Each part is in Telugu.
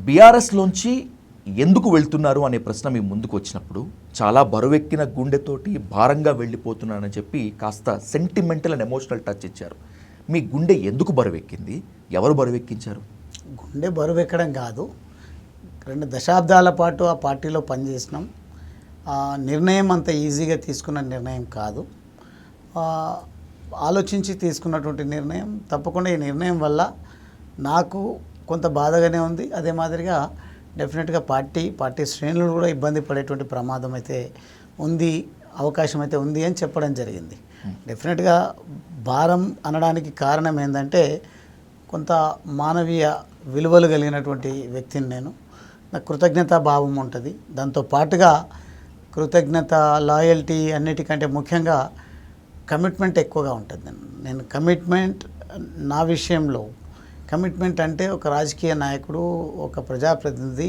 బీఆర్ఎస్లోంచి ఎందుకు వెళ్తున్నారు అనే ప్రశ్న మీ ముందుకు వచ్చినప్పుడు చాలా బరువెక్కిన గుండెతోటి భారంగా వెళ్ళిపోతున్నానని చెప్పి కాస్త సెంటిమెంటల్ అండ్ ఎమోషనల్ టచ్ ఇచ్చారు. మీ గుండె ఎందుకు బరువెక్కింది? ఎవరు బరువెక్కించారు? గుండె బరువెక్కడం కాదు, 2 దశాబ్దాల పాటు ఆ పార్టీలో పనిచేసినాం. ఆ నిర్ణయం అంత ఈజీగా తీసుకున్న నిర్ణయం కాదు, ఆలోచించి తీసుకున్నటువంటి నిర్ణయం. తప్పకుండా ఈ నిర్ణయం వల్ల నాకు కొంత బాధగానే ఉంది. అదే మాదిరిగా డెఫినెట్గా పార్టీ శ్రేణులు కూడా ఇబ్బంది పడేటువంటి ప్రమాదం అయితే ఉంది, అవకాశం అయితే ఉంది అని చెప్పడం జరిగింది. డెఫినెట్గా భారం అనడానికి కారణం ఏంటంటే కొంత మానవీయ విలువలు కలిగినటువంటి వ్యక్తిని నేను. నాకు కృతజ్ఞతా భావం ఉంటుంది. దాంతో పాటుగా కృతజ్ఞత, లాయల్టీ అన్నిటికంటే ముఖ్యంగా కమిట్మెంట్ ఎక్కువగా ఉంటుంది. నేను కమిట్మెంట్ నా విషయంలో కమిట్మెంట్ అంటే ఒక రాజకీయ నాయకుడు, ఒక ప్రజాప్రతినిధి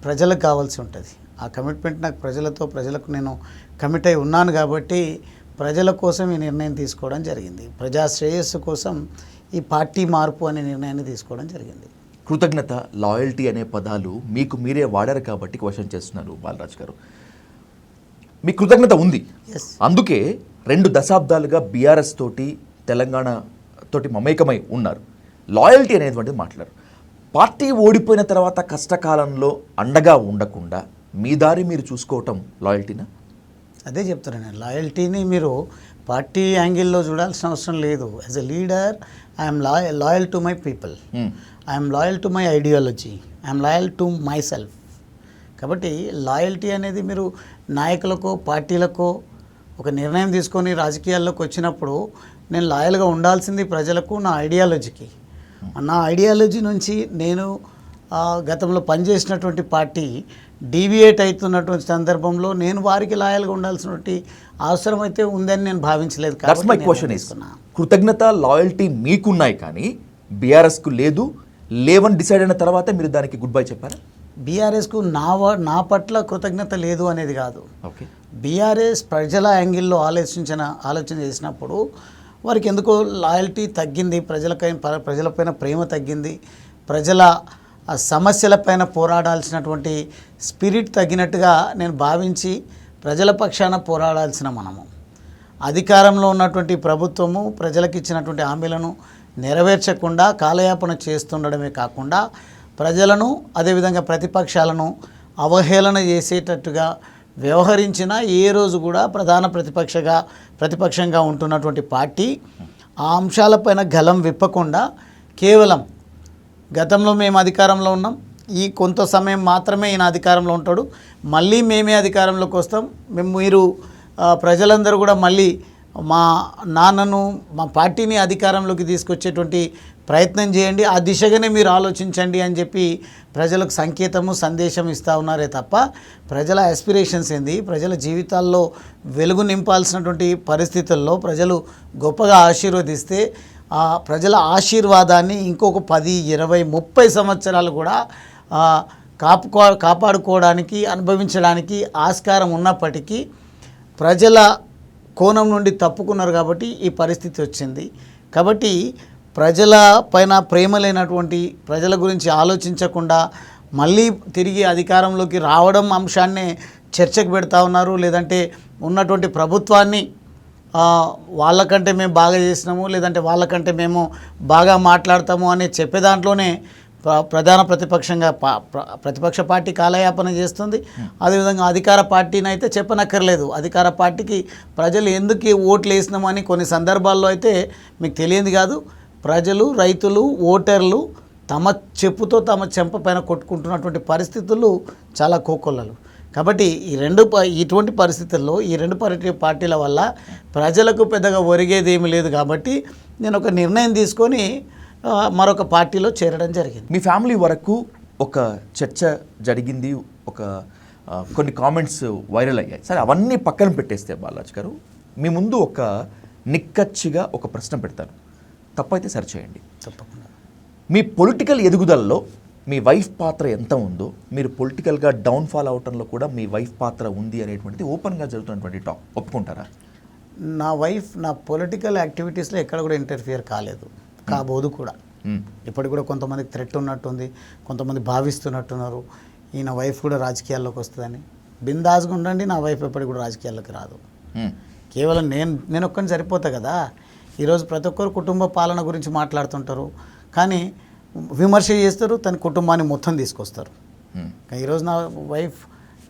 ప్రజలకు కావాల్సి ఉంటుంది. ఆ కమిట్మెంట్ నాకు ప్రజలకు నేను కమిట్ అయి ఉన్నాను కాబట్టి ప్రజల కోసం ఈ నిర్ణయం తీసుకోవడం జరిగింది. ప్రజా శ్రేయస్సు కోసం ఈ పార్టీ మార్పు అనే నిర్ణయాన్ని తీసుకోవడం జరిగింది. కృతజ్ఞత, లాయల్టీ అనే పదాలు మీకు మీరే వాడారు కాబట్టి క్వశ్చన్ చేస్తున్నారు బాలరాజ్ గారు. మీ కృతజ్ఞత ఉంది, అందుకే 2 దశాబ్దాలుగా బీఆర్ఎస్ తోటి తెలంగాణ తోటి మమేకమై ఉన్నారు. లాయల్టీ అనేటువంటిది మాట్లాడారు. పార్టీ ఓడిపోయిన తర్వాత కష్టకాలంలో అండగా ఉండకుండా మీ దారి మీరు చూసుకోవటం లాయల్టీనా? అదే చెప్తున్నాను. లాయల్టీని మీరు పార్టీ యాంగిల్లో చూడాల్సిన అవసరం లేదు. As a leader I'm loyal to my people, I'm loyal to my ideology, I'm loyal to my self. కాబట్టి లాయల్టీ అనేది మీరు నాయకులకో పార్టీలకో ఒక నిర్ణయం తీసుకొని రాజకీయాల్లోకి వచ్చినప్పుడు నేను లాయల్గా ఉండాల్సింది ప్రజలకు, నా ఐడియాలజీకి. నా ఐడియాలజీ నుంచి నేను గతంలో పనిచేసినటువంటి పార్టీ డీవియేట్ అవుతున్నటువంటి సందర్భంలో నేను వారికి లాయల్గా ఉండాల్సినటువంటి అవసరం అయితే ఉందని నేను భావించలేదు. కృతజ్ఞత, లాయల్టీ మీకున్నాయి కానీ బీఆర్ఎస్కు లేవని డిసైడ్ అయిన తర్వాత మీరు దానికి గుడ్ బై చెప్పారా? బీఆర్ఎస్కు నా పట్ల కృతజ్ఞత లేదు అనేది కాదు. బీఆర్ఎస్ ప్రజల యాంగిల్లో ఆలోచన చేసినప్పుడు వారికి ఎందుకో లాయల్టీ తగ్గింది, ప్రజలపైన ప్రేమ తగ్గింది, ప్రజల సమస్యలపైన పోరాడాల్సినటువంటి స్పిరిట్ తగ్గినట్టుగా నేను భావించి ప్రజల పక్షాన పోరాడాల్సిన మనము అధికారంలో ఉన్నటువంటి ప్రభుత్వము ప్రజలకు ఇచ్చినటువంటి హామీలను నెరవేర్చకుండా కాలయాపన చేస్తుండడమే కాకుండా ప్రజలను అదేవిధంగా ప్రతిపక్షాలను అవహేళన చేసేటట్టుగా వ్యవహరించిన ఏ రోజు కూడా ప్రధాన ప్రతిపక్షంగా ఉంటున్నటువంటి పార్టీ ఆ అంశాలపైన గలం విప్పకుండా కేవలం గతంలో మేము అధికారంలో ఉన్నాం, ఈ కొంత సమయం మాత్రమే ఈయన అధికారంలో ఉంటాడు, మళ్ళీ మేమే అధికారంలోకి వస్తాం, మీరు ప్రజలందరూ కూడా మళ్ళీ మా నాన్నను మా పార్టీని అధికారంలోకి తీసుకొచ్చేటువంటి ప్రయత్నం చేయండి, ఆ దిశగానే మీరు ఆలోచించండి అని చెప్పి ప్రజలకు సందేశం ఇస్తూ ఉన్నారే తప్ప ప్రజల ఆస్పిరేషన్స్ ఏంది, ప్రజల జీవితాల్లో వెలుగు నింపాల్సినటువంటి పరిస్థితుల్లో ప్రజలు గొప్పగా ఆశీర్వదిస్తే ఆ ప్రజల ఆశీర్వాదాన్ని ఇంకొక 10, 20, 30 సంవత్సరాలు కూడా కాపాడుకోవడానికి అనుభవించడానికి ఆస్కారం ఉన్నప్పటికీ ప్రజల కోణం నుండి తప్పుకున్నారు కాబట్టి ఈ పరిస్థితి వచ్చింది. కాబట్టి ప్రజల పైన ప్రేమ లేనటువంటి, ప్రజల గురించి ఆలోచించకుండా మళ్ళీ తిరిగి అధికారంలోకి రావడం అంశాన్నే చర్చకు పెడతా ఉన్నారు. లేదంటే ఉన్నటువంటి ప్రభుత్వాన్ని వాళ్ళకంటే మేము బాగా చేసినాము, లేదంటే వాళ్ళకంటే మేము బాగా మాట్లాడతాము అని చెప్పే దాంట్లోనే ప్రధాన ప్రతిపక్ష పార్టీ కాలయాపన చేస్తుంది. అదేవిధంగా అధికార పార్టీని అయితే చెప్పనక్కర్లేదు. అధికార పార్టీకి ప్రజలు ఎందుకు ఓట్లు వేసినామని కొన్ని సందర్భాల్లో అయితే మీకు తెలియదు కాదు, ప్రజలు, రైతులు, ఓటర్లు తమ చెప్పుతో తమ చెంప పైన కొట్టుకుంటున్నటువంటి పరిస్థితులు చాలా కోకొల్లలు. కాబట్టి ఇటువంటి పరిస్థితుల్లో ఈ 2 పార్టీల వల్ల ప్రజలకు పెద్దగా ఒరిగేది ఏమీ లేదు. కాబట్టి నేను ఒక నిర్ణయం తీసుకొని మరొక పార్టీలో చేరడం జరిగింది. మీ ఫ్యామిలీ వరకు ఒక చర్చ జరిగింది, కొన్ని కామెంట్స్ వైరల్ అయ్యాయి. సరే, అవన్నీ పక్కన పెట్టేస్తే బాలరాజ్ గారు, మీ ముందు ఒక నిక్కచ్చిగా ఒక ప్రశ్న పెడతాను, తప్పైతే సరిచేయండి. తప్పకుండా. మీ పొలిటికల్ ఎదుగుదలలో మీ వైఫ్ పాత్ర ఎంత ఉందో, మీరు పొలిటికల్గా డౌన్ఫాల్ అవటంలో కూడా మీ వైఫ్ పాత్ర ఉంది అనేటువంటిది ఓపెన్గా జరుగుతున్నటువంటి టాక్, ఒప్పుకుంటారా? నా వైఫ్ నా పొలిటికల్ యాక్టివిటీస్లో ఎక్కడ కూడా ఇంటర్ఫియర్ కాబోదు కూడా. ఇప్పటికి కూడా కొంతమందికి థ్రెట్ ఉన్నట్టుంది, కొంతమంది భావిస్తున్నట్టున్నారు ఈయన వైఫ్ కూడా రాజకీయాల్లోకి వస్తుందని. బిందాస్గా ఉండండి, నా వైఫ్ ఎప్పటికి కూడా రాజకీయాల్లోకి రాదు. కేవలం నేను ఒక్కరిని సరిపోతా కదా. ఈరోజు ప్రతి ఒక్కరు కుటుంబ పాలన గురించి మాట్లాడుతుంటారు, కానీ విమర్శ చేస్తారు, తన కుటుంబాన్ని మొత్తం తీసుకొస్తారు. ఈరోజు నా వైఫ్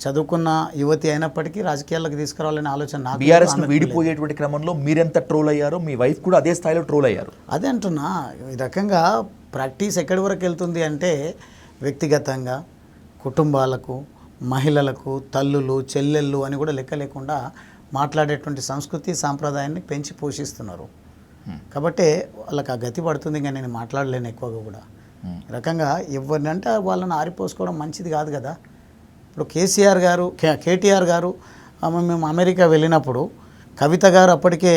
చదువుకున్న యువతి అయినప్పటికీ రాజకీయాల్లోకి తీసుకురావాలనే ఆలోచన నాకు. బీఆర్ఎస్ వీడిపోయేటువంటి క్రమంలో మీరెంత ట్రోల్ అయ్యారో మీ వైఫ్ కూడా అదే స్థాయిలో ట్రోల్ అయ్యారు. అదే అంటున్నా, ఈ రకంగా ప్రాక్టీస్ ఎక్కడి వరకు వెళ్తుంది అంటే వ్యక్తిగతంగా కుటుంబాలకు, మహిళలకు, తల్లులు, చెల్లెళ్ళు అని కూడా లెక్క లేకుండా మాట్లాడేటువంటి సంస్కృతి సాంప్రదాయాన్ని పెంచి పోషిస్తున్నారు. కాబట్టి వాళ్ళకి ఆ గతి పడుతుంది. ఇంకా నేను మాట్లాడలేను ఎక్కువగా కూడా. ఈ రకంగా ఎవరినంటే వాళ్ళని ఆరిపోసుకోవడం మంచిది కాదు కదా. ఇప్పుడు కేటీఆర్ గారు మేము అమెరికా వెళ్ళినప్పుడు కవిత గారు అప్పటికే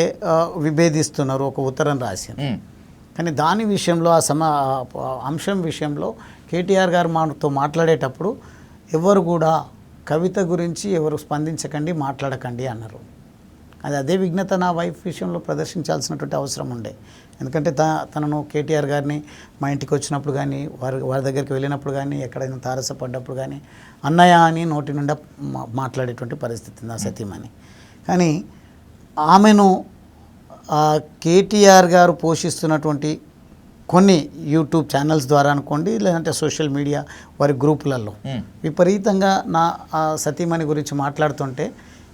విభేదిస్తున్నారు, ఒక ఉత్తరం రాశారు. కానీ దాని విషయంలో అంశం విషయంలో కేటీఆర్ గారు మాతో మాట్లాడేటప్పుడు ఎవరు కూడా కవిత గురించి ఎవరు స్పందించకండి, మాట్లాడకండి అన్నారు. అదే విఘ్నత నా వైఫ్ విషయంలో ప్రదర్శించాల్సినటువంటి అవసరం ఉండే. ఎందుకంటే తనను కేటీఆర్ గారిని మా ఇంటికి వచ్చినప్పుడు కానీ, వారి దగ్గరికి వెళ్ళినప్పుడు కానీ, ఎక్కడైనా తారసపడ్డప్పుడు కానీ అన్నయ్య అని నోటి నుండి మాట్లాడేటువంటి పరిస్థితి నా సతీమణి. కానీ ఆమెను కేటీఆర్ గారు పోషిస్తున్నటువంటి కొన్ని యూట్యూబ్ ఛానల్స్ ద్వారా అనుకోండి, లేదంటే సోషల్ మీడియా వారి గ్రూపులలో విపరీతంగా నా సతీమణి గురించి మాట్లాడుతుంటే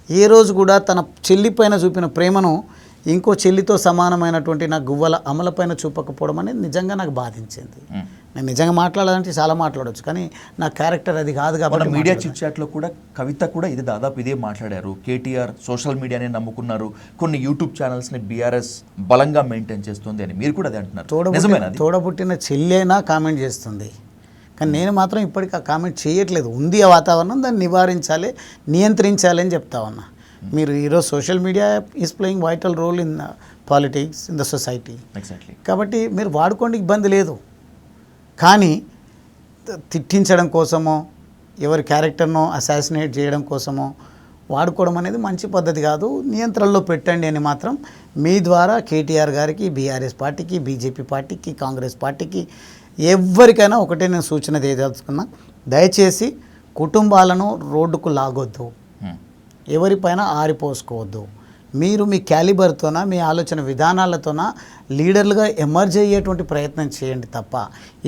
ఏ రోజు కూడా తన చెల్లిపైన చూపిన ప్రేమను ఇంకో చెల్లితో సమానమైనటువంటి నా గువ్వల అమలపైన చూపకపోవడం అనేది నిజంగా నాకు బాధించింది. నేను నిజంగా మాట్లాడాలంటే చాలా మాట్లాడవచ్చు, కానీ నా క్యారెక్టర్ అది కాదు కాబట్టి. మీడియా చిట్ చాట్లో కూడా కవిత కూడా ఇది దాదాపు ఇదే మాట్లాడారు. కేటీఆర్ సోషల్ మీడియాని నమ్ముకున్నారు, కొన్ని యూట్యూబ్ ఛానల్స్ని బీఆర్ఎస్ బలంగా మెయింటైన్ చేస్తుంది అని మీరు కూడా అదే అంటున్నారు. తోడబుట్టిన చెల్లెనా కామెంట్ చేస్తుంది, కానీ నేను మాత్రం ఇప్పటికీ ఆ కామెంట్ చేయట్లేదు. ఉంది ఆ వాతావరణం, దాన్ని నివారించాలి, నియంత్రించాలి అని చెప్తా ఉన్నా. మీరు ఈరోజు social media is playing vital role in politics, in the society. Exactly. కాబట్టి మీరు వాడుకోండి, ఇబ్బంది లేదు. కానీ తిట్టించడం కోసమో, ఎవరి క్యారెక్టర్ను అసాసినేట్ చేయడం కోసమో వాడుకోవడం అనేది మంచి పద్ధతి కాదు. నియంత్రణలో పెట్టండి అని మాత్రం మీ ద్వారా కేటీఆర్ గారికి, బీఆర్ఎస్ పార్టీకి, బీజేపీ పార్టీకి, కాంగ్రెస్ పార్టీకి ఎవరికైనా ఒకటే నేను సూచన చేయదలుచుకున్నా. దయచేసి కుటుంబాలను రోడ్డుకు లాగొద్దు, ఎవరిపైన ఆరిపోసుకోవద్దు. మీరు మీ క్యాలిబర్తోన, మీ ఆలోచన విధానాలతోన లీడర్లుగా ఎమర్జ్ అయ్యేటువంటి ప్రయత్నం చేయండి తప్ప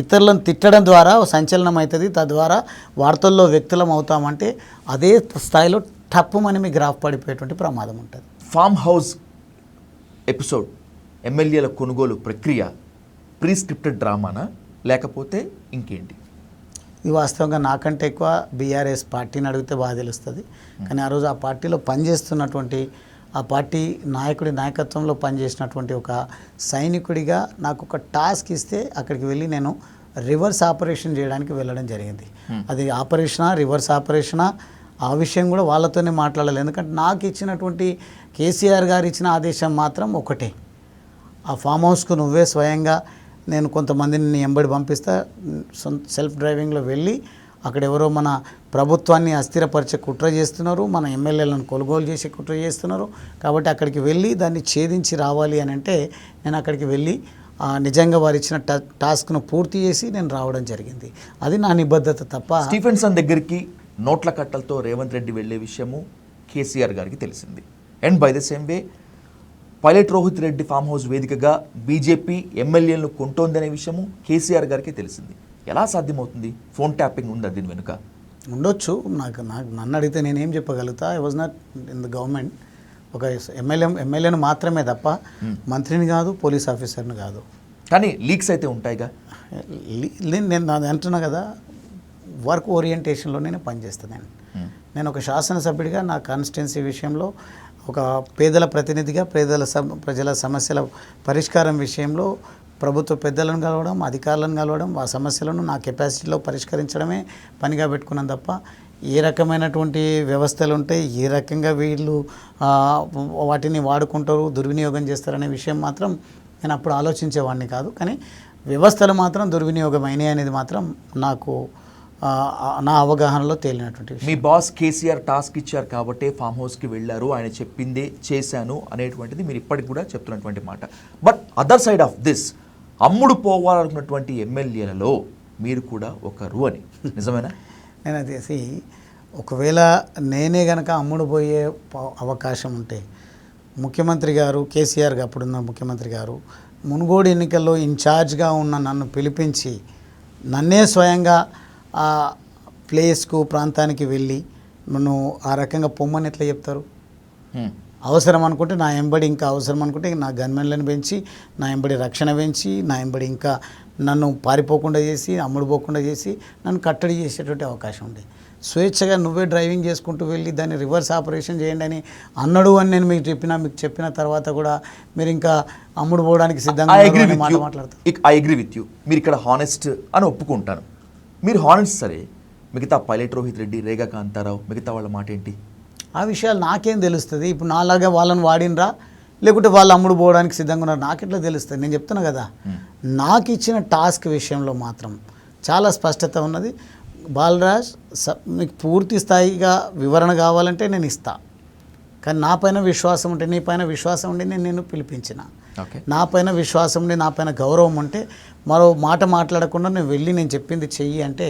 ఇతరులను తిట్టడం ద్వారా సంచలనం అవుతుంది, తద్వారా వార్తల్లో వ్యక్తులం అవుతామంటే అదే స్థాయిలో టప్పుమని మీ గ్రాఫ్ పడిపోయేటువంటి ప్రమాదం ఉంటుంది. ఫామ్ హౌస్ ఎపిసోడ్ ఎమ్మెల్యేల కొనుగోలు ప్రక్రియ ప్రీస్క్రిప్టెడ్ డ్రామానా లేకపోతే ఇంకేంటి? ఇది వాస్తవంగా నాకంటే ఎక్కువ బీఆర్ఎస్ పార్టీని అడిగితే బాగా తెలుస్తుంది. కానీ ఆ రోజు ఆ పార్టీలో పనిచేస్తున్నటువంటి, ఆ పార్టీ నాయకుడి నాయకత్వంలో పనిచేసినటువంటి ఒక సైనికుడిగా నాకు ఒక టాస్క్ ఇస్తే అక్కడికి వెళ్ళి నేను రివర్స్ ఆపరేషన్ చేయడానికి వెళ్ళడం జరిగింది. అది ఆపరేషనా, రివర్స్ ఆపరేషనా, ఆ విషయం కూడా వాళ్ళతోనే మాట్లాడాలి. ఎందుకంటే నాకు ఇచ్చినటువంటి కేసీఆర్ గారు ఇచ్చిన ఆదేశం మాత్రం ఒకటే, ఆ ఫామ్ హౌస్కు నువ్వే స్వయంగా, నేను కొంతమందిని ఎంబడి పంపిస్తా, సెల్ఫ్ డ్రైవింగ్లో వెళ్ళి అక్కడ ఎవరో మన ప్రభుత్వాన్ని అస్థిరపరిచే కుట్ర చేస్తున్నారు, మన ఎమ్మెల్యేలను కొనుగోలు చేసే కుట్ర చేస్తున్నారు. కాబట్టి అక్కడికి వెళ్ళి దాన్ని ఛేదించి రావాలి అని అంటే నేను అక్కడికి వెళ్ళి నిజంగా వారు ఇచ్చిన టాస్క్ను పూర్తి చేసి నేను రావడం జరిగింది. అది నా నిబద్ధత తప్ప. స్టీఫెన్సన్ దగ్గరికి నోట్ల కట్టలతో రేవంత్ రెడ్డి వెళ్ళే విషయము కేసీఆర్ గారికి తెలిసింది. And by the same way pilot Rohit Reddy farm house వేదికగా బీజేపీ ఎమ్మెల్యేలను కొంటోందనే విషయము కేసీఆర్ గారికి తెలిసింది. ఎలా సాధ్యమవుతుంది? ఫోన్ ట్యాపింగ్ ఉందా దీని వెనుక? ఉండొచ్చు. నన్ను అడిగితే నేనేం చెప్పగలుగుతా? I was not in the government. ఒక ఎమ్మెల్యేను మాత్రమే తప్ప మంత్రిని కాదు, పోలీస్ ఆఫీసర్ని కాదు. కానీ లీక్స్ అయితే ఉంటాయిగా. నేను అంటున్నా కదా, వర్క్ ఓరియంటేషన్లో నేను పనిచేస్తాను. నేను ఒక శాసనసభ్యుడిగా నా కాన్స్టిట్యున్సీ విషయంలో, ఒక పేదల ప్రతినిధిగా ప్రజల సమస్యల పరిష్కారం విషయంలో ప్రభుత్వ పెద్దలను కలవడం, అధికారులను కలవడం, ఆ సమస్యలను నా కెపాసిటీలో పరిష్కరించడమే పనిగా పెట్టుకున్నాను తప్ప ఏ రకమైనటువంటి వ్యవస్థలు ఉంటాయి, ఏ రకంగా వీళ్ళు వాటిని వాడుకుంటారు, దుర్వినియోగం చేస్తారనే విషయం మాత్రం నేను అప్పుడు ఆలోచించేవాడిని కాదు. కానీ వ్యవస్థలు మాత్రం దుర్వినియోగం అయినాయి అనేది మాత్రం నాకు నా అవగాహనలో తేలినటువంటి విషయం. మీ బాస్ కేసీఆర్ టాస్క్ ఇచ్చారు కాబట్టి ఫామ్ హౌస్కి వెళ్ళారు, ఆయన చెప్పిందే చేశాను అనేటువంటిది మీరు ఇప్పటికి కూడా చెప్తున్నటువంటి మాట. But other side of this, అమ్ముడు పోవాలనుకున్నటువంటి ఎమ్మెల్యేలలో మీరు కూడా ఒకరు అని నిజమేనా? నేను అదేసి ఒకవేళ నేనే గనక అమ్ముడు పోయే అవకాశం ఉంటే ముఖ్యమంత్రి గారు కేసీఆర్ అప్పుడున్న ముఖ్యమంత్రి గారు మునుగోడు ఎన్నికల్లో ఇన్ఛార్జ్గా ఉన్న నన్ను పిలిపించి నన్నే స్వయంగా ఆ ప్లేస్కు ప్రాంతానికి వెళ్ళి నన్ను ఆ రకంగా పొమ్మని ఎట్లా చెప్తారు? అవసరం అనుకుంటే నా ఎంబడి ఇంకా అవసరం అనుకుంటే నా గన్మెన్లను పెంచి నా ఎంబడి రక్షణ పెంచి నా ఎంబడి ఇంకా నన్ను పారిపోకుండా చేసి అమ్ముడు పోకుండా చేసి నన్ను కట్టడి చేసేటువంటి అవకాశం ఉంది. స్వేచ్ఛగా నువ్వే డ్రైవింగ్ చేసుకుంటూ వెళ్ళి దాన్ని రివర్స్ ఆపరేషన్ చేయండి అని అన్నాడు అని నేను మీకు చెప్పిన తర్వాత కూడా మీరు ఇంకా అమ్ముడు పోవడానికి సిద్ధంగా మాట్లాడతారు. I agree with you. మీరు ఇక్కడ హానెస్ట్ అని ఒప్పుకుంటాను. మీరు హానెస్ట్ సరే, మిగతా పైలట్ రోహిత్ రెడ్డి, రేగా కాంతారావు, మిగతా వాళ్ళ మాట ఏంటి? ఆ విషయాలు నాకేం తెలుస్తుంది? ఇప్పుడు నాలాగా వాళ్ళని వాడినరా లేకుంటే వాళ్ళు అమ్ముడు పోవడానికి సిద్ధంగా ఉన్నారు నాకెట్లా తెలుస్తుంది? నేను చెప్తున్నా కదా, నాకు ఇచ్చిన టాస్క్ విషయంలో మాత్రం చాలా స్పష్టత ఉన్నది. బాలరాజ్ మీకు పూర్తి స్థాయిగా వివరణ కావాలంటే నేను ఇస్తా, కానీ నా పైన విశ్వాసం ఉంటే, నీ పైన విశ్వాసం ఉండి నేను పిలిపించిన, నా పైన విశ్వాసం ఉండి నా పైన గౌరవం ఉంటే మరో మాట మాట్లాడకుండా నేను వెళ్ళి నేను చెప్పింది చెయ్యి అంటే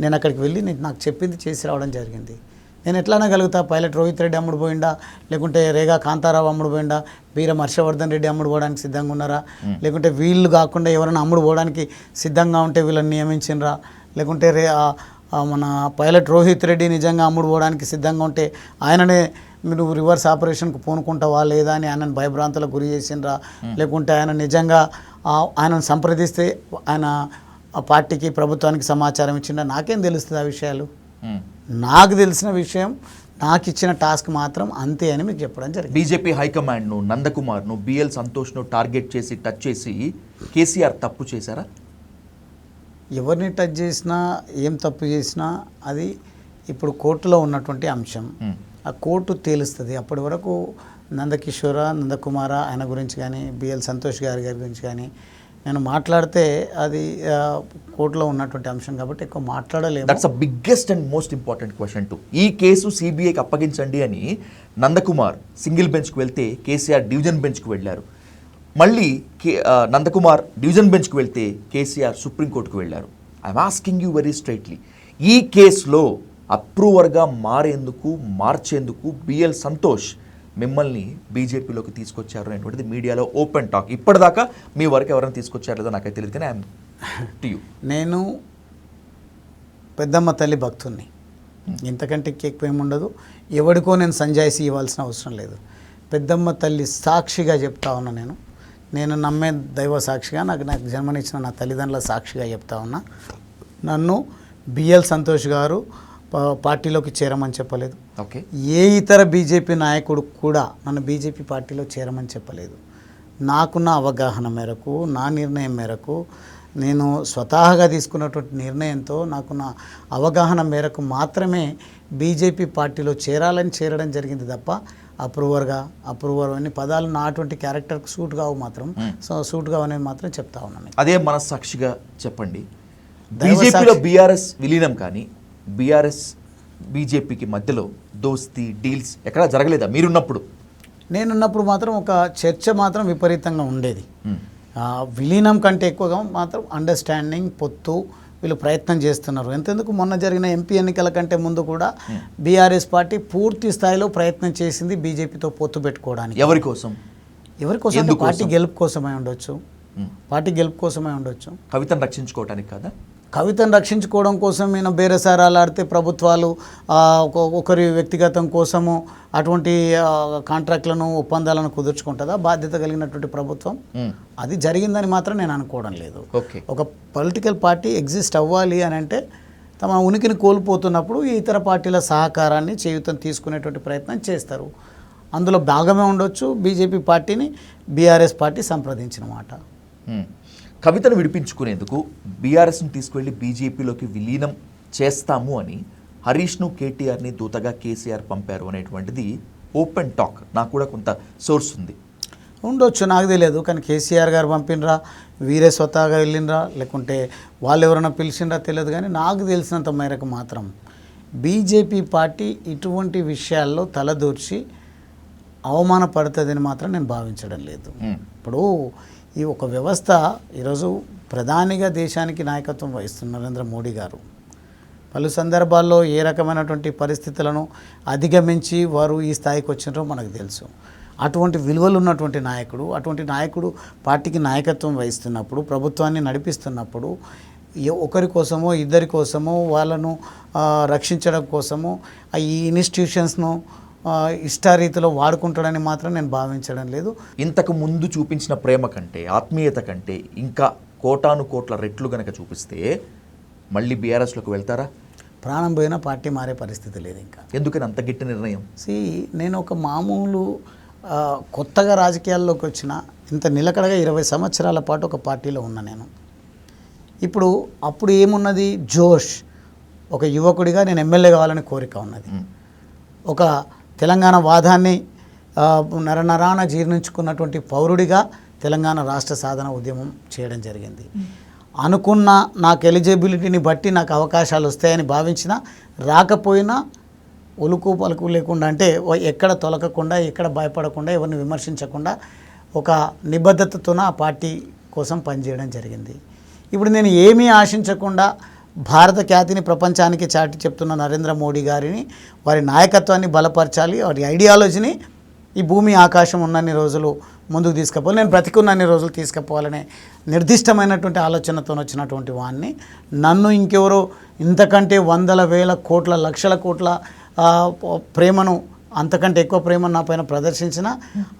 నేను అక్కడికి వెళ్ళి నాకు చెప్పింది చేసి రావడం జరిగింది. నేను ఎట్లా అనగలుగుతా? పైలట్ రోహిత్ రెడ్డి అమ్ముడు పోయిందా, లేకుంటే రేగా కాంతారావు అమ్ముడు పోయిందా, వీరం హర్షవర్ధన్ రెడ్డి అమ్ముడు పోవడానికి సిద్ధంగా ఉన్నారా, లేకుంటే వీళ్ళు కాకుండా ఎవరైనా అమ్ముడు పోవడానికి సిద్ధంగా ఉంటే వీళ్ళని నియమించినరా, లేకుంటే మన పైలట్ రోహిత్ రెడ్డి నిజంగా అమ్ముడు పోవడానికి సిద్ధంగా ఉంటే ఆయననే మీరు రివర్స్ ఆపరేషన్కు పూనుకుంటావా లేదా అని ఆయనను భయభ్రాంతులకు గురి చేసిండ్రా, లేకుంటే ఆయన నిజంగా ఆయనను సంప్రదిస్తే ఆయన పార్టీకి ప్రభుత్వానికి సమాచారం ఇచ్చిండ్రా? నాకేం తెలుస్తుంది ఆ విషయాలు? నాకు తెలిసిన విషయం, నాకు ఇచ్చిన టాస్క్ మాత్రం అంతే అని మీకు చెప్పడం జరిగింది. బీజేపీ హైకమాండ్ను, నందకుమార్ను, బిఎల్ సంతోష్ను టార్గెట్ చేసి టచ్ చేసి కేసీఆర్ తప్పు చేశారా? ఎవరిని టచ్ చేసినా ఏం తప్పు చేసినా అది ఇప్పుడు కోర్టులో ఉన్నటువంటి అంశం. ఆ కోర్టు తేలుస్తుంది. అప్పటి వరకు నందకుమార ఆయన గురించి కానీ బిఎల్ సంతోష్ గారి గురించి కానీ నేను మాట్లాడితే అది కోర్టులో ఉన్నటువంటి అంశం కాబట్టి ఎక్కువ మాట్లాడలేము. That's a biggest and most important question to. ఈ కేసు సిబిఐకి అప్పగించండి అని నందకుమార్ సింగిల్ బెంచ్కి వెళ్తే కేసీఆర్ డివిజన్ బెంచ్కి వెళ్ళారు. మళ్ళీ నందకుమార్ డివిజన్ బెంచ్కి వెళ్తే కేసీఆర్ సుప్రీంకోర్టుకు వెళ్ళారు. I'm asking you very straightly, ఈ కేసులో అప్రూవర్గా మార్చేందుకు బిఎల్ సంతోష్ మిమ్మల్ని బీజేపీలోకి తీసుకొచ్చారు అనేటువంటిది మీడియాలో ఓపెన్ టాక్. ఇప్పటిదాకా మీ వరకు ఎవరైనా తీసుకొచ్చారో లేదో నాకైతే తెలియదు, కానీ ఐఎమ్ టు యూ. నేను పెద్దమ్మ తల్లి భక్తుడిని, ఇంతకంటే ఎక్కువ ఏముండదు. ఎవడికో నేను సంజాయిషి ఇవ్వాల్సిన అవసరం లేదు. పెద్దమ్మ తల్లి సాక్షిగా చెప్తా ఉన్నా, నేను నమ్మే దైవ సాక్షిగా, నాకు జన్మనిచ్చిన నా తల్లిదండ్రుల సాక్షిగా చెప్తా ఉన్నా, నన్ను బిఎల్ సంతోష్ గారు పార్టీలోకి చేరమని చెప్పలేదు. ఓకే, ఏ ఇతర బీజేపీ నాయకుడు కూడా నన్ను బీజేపీ పార్టీలో చేరమని చెప్పలేదు. నాకున్న అవగాహన మేరకు, నా నిర్ణయం మేరకు, నేను స్వతహాగా తీసుకున్నటువంటి నిర్ణయంతో నాకున్న అవగాహన మేరకు మాత్రమే బీజేపీ పార్టీలో చేరడం జరిగింది తప్ప అప్రూవర్ అనే పదాలు నా అటువంటి క్యారెక్టర్కి సూట్ కావు మాత్రం. సూట్ కావు అనేది మాత్రం చెప్తా ఉన్నాను. అదే మనస్సాక్షిగా చెప్పండి, బీజేపీలో బీఆర్ఎస్ విలీనం కానీ బీఆర్ఎస్ బీజేపీకి మధ్యలో దోస్తీ డీల్స్ ఎక్కడా జరగలేదా మీరున్నప్పుడు? నేనున్నప్పుడు మాత్రం ఒక చర్చ మాత్రం విపరీతంగా ఉండేది. విలీనం కంటే ఎక్కువగా మాత్రం అండర్స్టాండింగ్, పొత్తు వీళ్ళు ప్రయత్నం చేస్తున్నారు. ఎంతెందుకు మొన్న జరిగిన ఎంపీ ఎన్నికల కంటే ముందు కూడా బీఆర్ఎస్ పార్టీ పూర్తి స్థాయిలో ప్రయత్నం చేసింది బీజేపీతో పొత్తు పెట్టుకోవడానికి. ఎవరి కోసం? పార్టీ గెలుపు కోసమై ఉండొచ్చు. కవితను రక్షించుకోవడానికి కాదా? కవితను రక్షించుకోవడం కోసం ఈయన బేరసారాలు ఆడితే ప్రభుత్వాలు ఒకరి వ్యక్తిగతం కోసము అటువంటి కాంట్రాక్ట్లను, ఒప్పందాలను కుదుర్చుకుంటుందా బాధ్యత కలిగినటువంటి ప్రభుత్వం? అది జరిగిందని మాత్రం నేను అనుకోవడం లేదు. ఒక పొలిటికల్ పార్టీ ఎగ్జిస్ట్ అవ్వాలి అని అంటే తమ ఉనికిని కోల్పోతున్నప్పుడు ఈ ఇతర పార్టీల సహకారాన్ని, చేయూతను తీసుకునేటువంటి ప్రయత్నం చేస్తారు. అందులో భాగమే ఉండొచ్చు బీజేపీ పార్టీని బీఆర్ఎస్ పార్టీ సంప్రదించిన మాట. కవితను విడిపించుకునేందుకు బీఆర్ఎస్ను తీసుకువెళ్ళి బీజేపీలోకి విలీనం చేస్తాము అని హరీష్ను, కేటీఆర్ని దూతగా కేసీఆర్ పంపారు అనేటువంటిది ఓపెన్ టాక్. నాకు కూడా కొంత సోర్స్ ఉంది. ఉండొచ్చు, నాకు తెలియదు. కానీ కేసీఆర్ గారు పంపినరా, వీరే స్వతహాగా వెళ్ళినరా, లేకుంటే వాళ్ళు ఎవరైనా పిలిచినరా తెలియదు. కానీ నాకు తెలిసినంత మేరకు మాత్రం బీజేపీ పార్టీ ఇటువంటి విషయాల్లో తలదూర్చి అవమానపడుతుందని మాత్రం నేను భావించడం లేదు. ఇప్పుడు ఈ ఒక వ్యవస్థ ఈరోజు ప్రధానిగా దేశానికి నాయకత్వం వహిస్తున్న నరేంద్ర మోడీ గారు పలు సందర్భాల్లో ఏ రకమైనటువంటి పరిస్థితులను అధిగమించి వారు ఈ స్థాయికి వచ్చినారో మనకు తెలుసు. అటువంటి విలువలు ఉన్నటువంటి నాయకుడు, అటువంటి నాయకుడు పార్టీకి నాయకత్వం వహిస్తున్నప్పుడు, ప్రభుత్వాన్ని నడిపిస్తున్నప్పుడు ఒకరి కోసమో ఇద్దరి కోసమో వాళ్ళను రక్షించడం కోసమో ఈ ఇన్స్టిట్యూషన్స్ను ఇష్టారీతిలో వాడుకుంటాడని మాత్రం నేను భావించడం లేదు. ఇంతకు ముందు చూపించిన ప్రేమ కంటే, ఆత్మీయత కంటే ఇంకా కోటాను కోట్ల రెట్లు గనక చూపిస్తే మళ్ళీ బీఆర్ఎస్లోకి వెళ్తారా? ప్రాణం పోయినా పార్టీ మారే పరిస్థితి లేదు ఇంకా. ఎందుకని అంత గిట్టి నిర్ణయం? నేను ఒక మామూలు కొత్తగా రాజకీయాల్లోకి వచ్చిన ఇంత నిలకడగా 20 సంవత్సరాల పాటు ఒక పార్టీలో ఉన్నా నేను. అప్పుడు ఏమున్నది? జోష్. ఒక యువకుడిగా నేను ఎమ్మెల్యే కావాలని కోరిక ఉన్నది. ఒక తెలంగాణ వాదాన్ని నరనరాన జీర్ణించుకున్నటువంటి పౌరుడిగా తెలంగాణ రాష్ట్ర సాధన ఉద్యమం చేయడం జరిగింది. అనుకున్న నాకు ఎలిజిబిలిటీని బట్టి నాకు అవకాశాలు వస్తాయని భావించినా రాకపోయినా ఉలుకు పలుకు లేకుండా, అంటే ఎక్కడ తొలగకుండా, ఎక్కడ భయపడకుండా, ఎవరిని విమర్శించకుండా ఒక నిబద్ధతతోన ఆ పార్టీ కోసం పనిచేయడం జరిగింది. ఇప్పుడు నేను ఏమీ ఆశించకుండా భారత ఖ్యాతిని ప్రపంచానికి చాటి చెప్తున్న నరేంద్ర మోడీ గారిని, వారి నాయకత్వాన్ని బలపరచాలి, వారి ఐడియాలజీని ఈ భూమి ఆకాశం ఉన్నన్ని రోజులు ముందుకు తీసుకుపోవాలి, నేను బ్రతికున్నన్ని రోజులు తీసుకుపోవాలనే నిర్దిష్టమైనటువంటి ఆలోచనతో వచ్చినటువంటి వాడిని నన్ను ఇంకెవరో ఇంతకంటే వందల వేల కోట్ల లక్షల కోట్ల ప్రేమను, అంతకంటే ఎక్కువ ప్రేమను నా పైన ప్రదర్శించిన,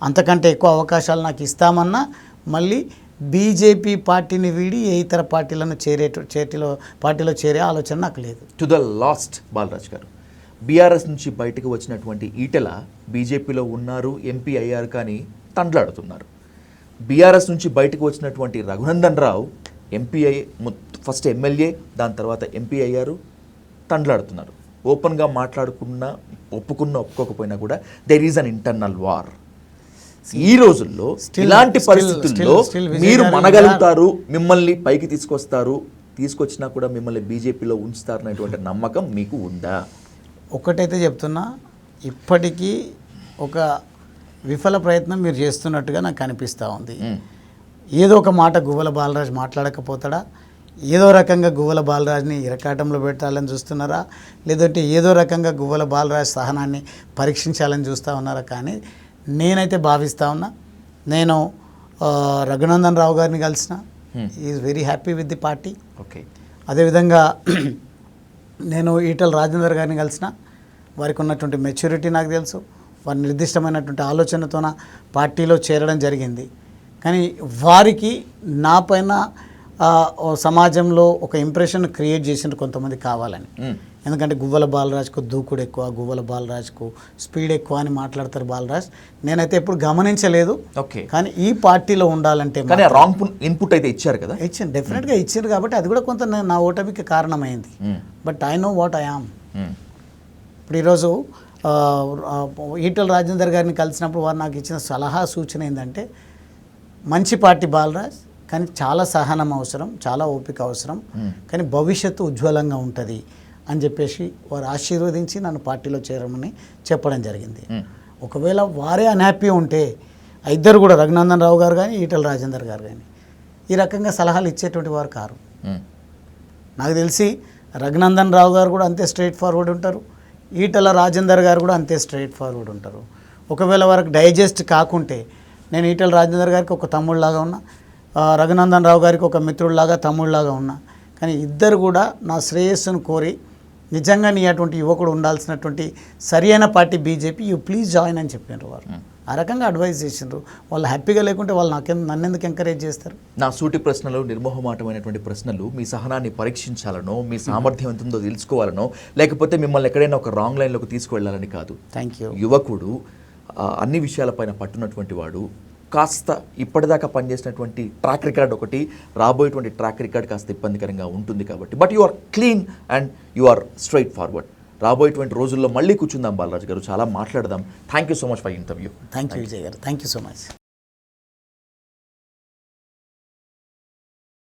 అంతకంటే ఎక్కువ అవకాశాలు నాకు ఇస్తామన్నా మళ్ళీ బీజేపీ పార్టీని వీడి ఏ ఇతర పార్టీలను పార్టీలో చేరే ఆలోచన నాకు లేదు. టు ద లాస్ట్ బాలరాజ్ గారు, బీఆర్ఎస్ నుంచి బయటకు వచ్చినటువంటి ఈటెల బీజేపీలో ఉన్నారు, ఎంపీ అయ్యారు, కానీ తండ్లాడుతున్నారు. బీఆర్ఎస్ నుంచి బయటకు వచ్చినటువంటి Raghunandan Rao MP first MLA, దాని తర్వాత ఎంపీ అయ్యారు, తండ్లాడుతున్నారు. ఓపెన్గా మాట్లాడుకున్నా, ఒప్పుకోకపోయినా కూడా there is an internal war. ఈ రోజుల్లో ఇలాంటి పరిస్థితుల్లో మీరు మనగలుగుతారు, మిమ్మల్ని పైకి తీసుకొచ్చినా కూడా మిమ్మల్ని బీజేపీలో ఉంచుతారనేటువంటి నమ్మకం మీకు ఉందా? ఒకటైతే చెప్తున్నా, ఇప్పటికీ ఒక విఫల ప్రయత్నం మీరు చేస్తున్నట్టుగా నాకు అనిపిస్తూ ఉంది. ఏదో ఒక మాట గువ్వల బాలరాజు మాట్లాడకపోతాడా, ఏదో రకంగా గువ్వల బాలరాజుని ఇరకాటంలో పెట్టాలని చూస్తున్నారా, లేదంటే ఏదో రకంగా గువ్వల బాలరాజు సహనాన్ని పరీక్షించాలని చూస్తూ ఉన్నారా? కానీ నేనైతే భావిస్తూ ఉన్నా, నేను రఘునందన్ రావు గారిని కలిసిన, is very happy with the party. Okay. అదేవిధంగా నేను ఈటల రాజేందర్ గారిని కలిసిన, వారికి ఉన్నటువంటి మెచ్యూరిటీ నాకు తెలుసు, వారి నిర్దిష్టమైనటువంటి ఆలోచనతోన పార్టీలో చేరడం జరిగింది. కానీ వారికి నా పైన సమాజంలో ఒక ఇంప్రెషన్ క్రియేట్ చేసిన కొంతమంది కావాలని. ఎందుకంటే గువ్వల బాలరాజుకు దూకుడు ఎక్కువ, గువ్వల బాలరాజుకు స్పీడ్ ఎక్కువ అని మాట్లాడతారు బాలరాజ్. నేనైతే ఎప్పుడు గమనించలేదు. ఓకే. కానీ ఈ పార్టీలో ఉండాలంటే రాంగ్ ఇన్పుట్ అయితే ఇచ్చారు కదా? ఇచ్చాను, డెఫినెట్గా ఇచ్చారు. కాబట్టి అది కూడా కొంత నా ఓటమికి కారణమైంది. But I know what I am. ఇప్పుడు ఈరోజు ఈటల రాజేందర్ గారిని కలిసినప్పుడు వారు నాకు ఇచ్చిన సలహా సూచన ఏంటంటే, మంచి పార్టీ బాలరాజ్, కానీ చాలా సహనం అవసరం, చాలా ఓపిక అవసరం, కానీ భవిష్యత్తు ఉజ్వలంగా ఉంటుంది అని చెప్పేసి వారు ఆశీర్వదించి నన్ను పార్టీలో చేరమని చెప్పడం జరిగింది. ఒకవేళ వారే అన్హ్యాపీ ఉంటే ఇద్దరు కూడా, రఘునందన్ రావు గారు కానీ ఈటల రాజేందర్ గారు కానీ, ఈ రకంగా సలహాలు ఇచ్చేటువంటి వారు కారు. నాకు తెలిసి రఘునందన్ రావు గారు కూడా అంతే స్ట్రైట్ ఫార్వర్డ్ ఉంటారు, ఈటల రాజేందర్ గారు కూడా అంతే స్ట్రైట్ ఫార్వర్డ్ ఉంటారు. ఒకవేళ వారికి డైజెస్ట్ కాకుంటే నేను ఈటల రాజేందర్ గారికి ఒక తమ్ముళ్ళలాగా ఉన్నా, రఘునందన్ రావు గారికి ఒక మిత్రుడిలాగా తమ్ముళ్ళలాగా ఉన్నా. కానీ ఇద్దరు కూడా నా శ్రేయస్సును కోరి, నిజంగా నీ అటువంటి యువకుడు ఉండాల్సినటువంటి సరి అయిన party BJP, you please join అని చెప్పినారు వారు. ఆ రకంగా అడ్వైజ్ చేసినారు. వాళ్ళు హ్యాపీగా లేకుంటే వాళ్ళు నన్నెందుకు ఎంకరేజ్ చేస్తారు? నా సూటి ప్రశ్నలు, నిర్మోహమాటమైనటువంటి ప్రశ్నలు మీ సహనాన్ని పరీక్షించాలనో, మీ సామర్థ్యం ఎంత ఉందో తెలుసుకోవాలనో, లేకపోతే మిమ్మల్ని ఎక్కడైనా ఒక రాంగ్ లైన్లోకి తీసుకువెళ్ళాలని కాదు. Thank you. యువకుడు, అన్ని విషయాలపైన పట్టున్నటువంటి వాడు, కాస్త ఇప్పటిదాకా పనిచేసినటువంటి ట్రాక్ రికార్డ్ ఒకటి, రాబోయేటువంటి ట్రాక్ రికార్డ్ కాస్త ఇబ్బందికరంగా ఉంటుంది కాబట్టి, but you are clean and you are straightforward. రాబోయేటువంటి రోజుల్లో మళ్ళీ కూర్చుందాం బాలరాజు గారు, చాలా మాట్లాడదాం. Thank you so much for interview. Thank you Vijay గారు, థ్యాంక్ యూ సో మచ్.